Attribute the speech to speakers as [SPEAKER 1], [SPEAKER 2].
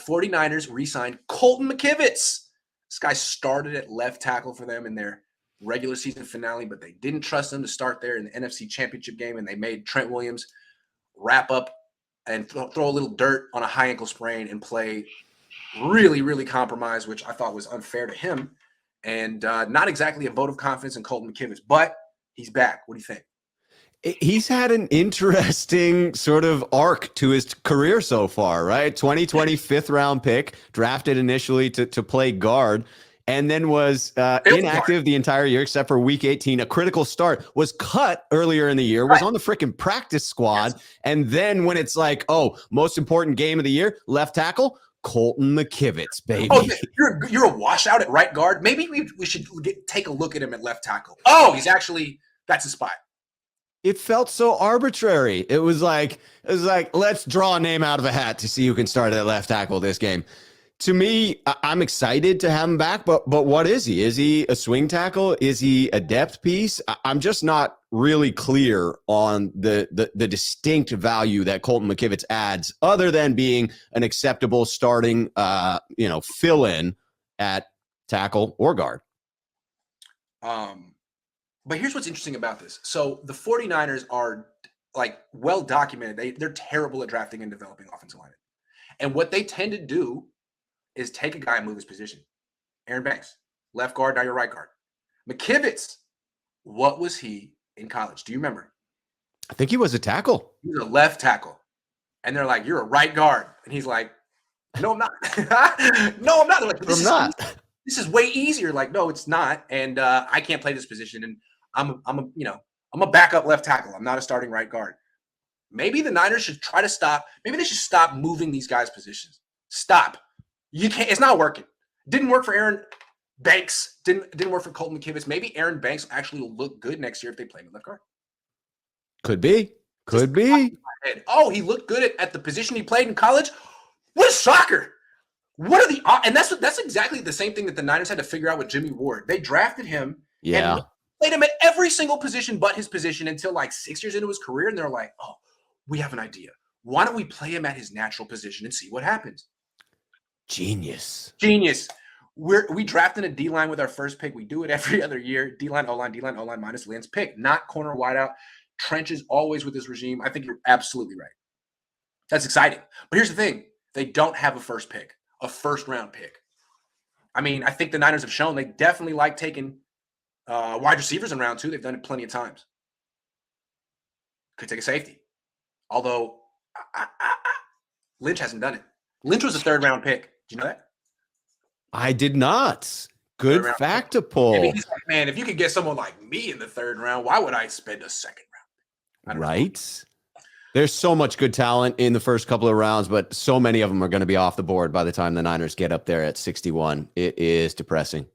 [SPEAKER 1] 49ers re-signed Colton McKivitz. This guy started at left tackle for them in their regular season finale, but they didn't trust him to start there in the NFC Championship game, and they made Trent Williams wrap up and throw a little dirt on a high ankle sprain and play really, really compromised, which I thought was unfair to him. And not exactly a vote of confidence in Colton McKivitz, but he's back. What do you think?
[SPEAKER 2] He's had an interesting sort of arc to his career so far, right? 2020 fifth round pick, drafted initially to play guard, and then was inactive the entire year except for week 18, a critical start, was cut earlier in the year, was on the freaking practice squad. Yes. And then when it's like, oh, most important game of the year, left tackle, Colton McKivitz, baby.
[SPEAKER 1] Oh, you're a washout at right guard. Maybe we should take a look at him at left tackle. Oh, that's a spot.
[SPEAKER 2] It felt so arbitrary. It was like, let's draw a name out of a hat to see who can start at left tackle this game. To me, I'm excited to have him back, but what is he? Is he a swing tackle? Is he a depth piece? I'm just not really clear on the distinct value that Colton McKivitz adds, other than being an acceptable starting, fill-in at tackle or guard.
[SPEAKER 1] But here's what's interesting about this. So the 49ers are like well documented. They're terrible at drafting and developing offensive linemen. And what they tend to do is take a guy and move his position. Aaron Banks, left guard, now you're right guard. McKivitz, what was he in college? Do you remember?
[SPEAKER 2] I think he was a tackle.
[SPEAKER 1] He was a left tackle. And they're like, you're a right guard. And he's like, no, I'm not. No, I'm not. They're like, this is way easier. Like, no, it's not. And I can't play this position. And I'm a backup left tackle. I'm not a starting right guard. Maybe the Niners should try to stop. Maybe they should stop moving these guys' positions. Stop. You can't. It's not working. Didn't work for Aaron Banks. Didn't work for Colton McKivitz. Maybe Aaron Banks actually will look good next year if they play him at left guard.
[SPEAKER 2] Could be.
[SPEAKER 1] Oh, he looked good at the position he played in college. What is soccer? What are the and that's exactly the same thing that the Niners had to figure out with Jimmy Ward. They drafted him.
[SPEAKER 2] Yeah.
[SPEAKER 1] And played him at every single position but his position until like 6 years into his career, and they're like, oh, we have an idea. Why don't we play him at his natural position and see what happens?
[SPEAKER 2] Genius.
[SPEAKER 1] We drafted a D-line with our first pick. We do it every other year. D-line, O-line minus Lynn's pick. Not corner wideout. Trenches always with this regime. I think you're absolutely right. That's exciting. But here's the thing. They don't have a first pick, a first-round pick. I mean, I think the Niners have shown they definitely like taking wide receivers in round 2. They've done it plenty of times. Could take a safety. Although Lynch hasn't done it. Lynch was a third-round pick. Did you know that?
[SPEAKER 2] I did not. Good fact to pull.
[SPEAKER 1] Maybe he's like, man, if you could get someone like me in the third round, why would I spend a second round?
[SPEAKER 2] Right. There's so much good talent in the first couple of rounds, but so many of them are going to be off the board by the time the Niners get up there at 61. It is depressing.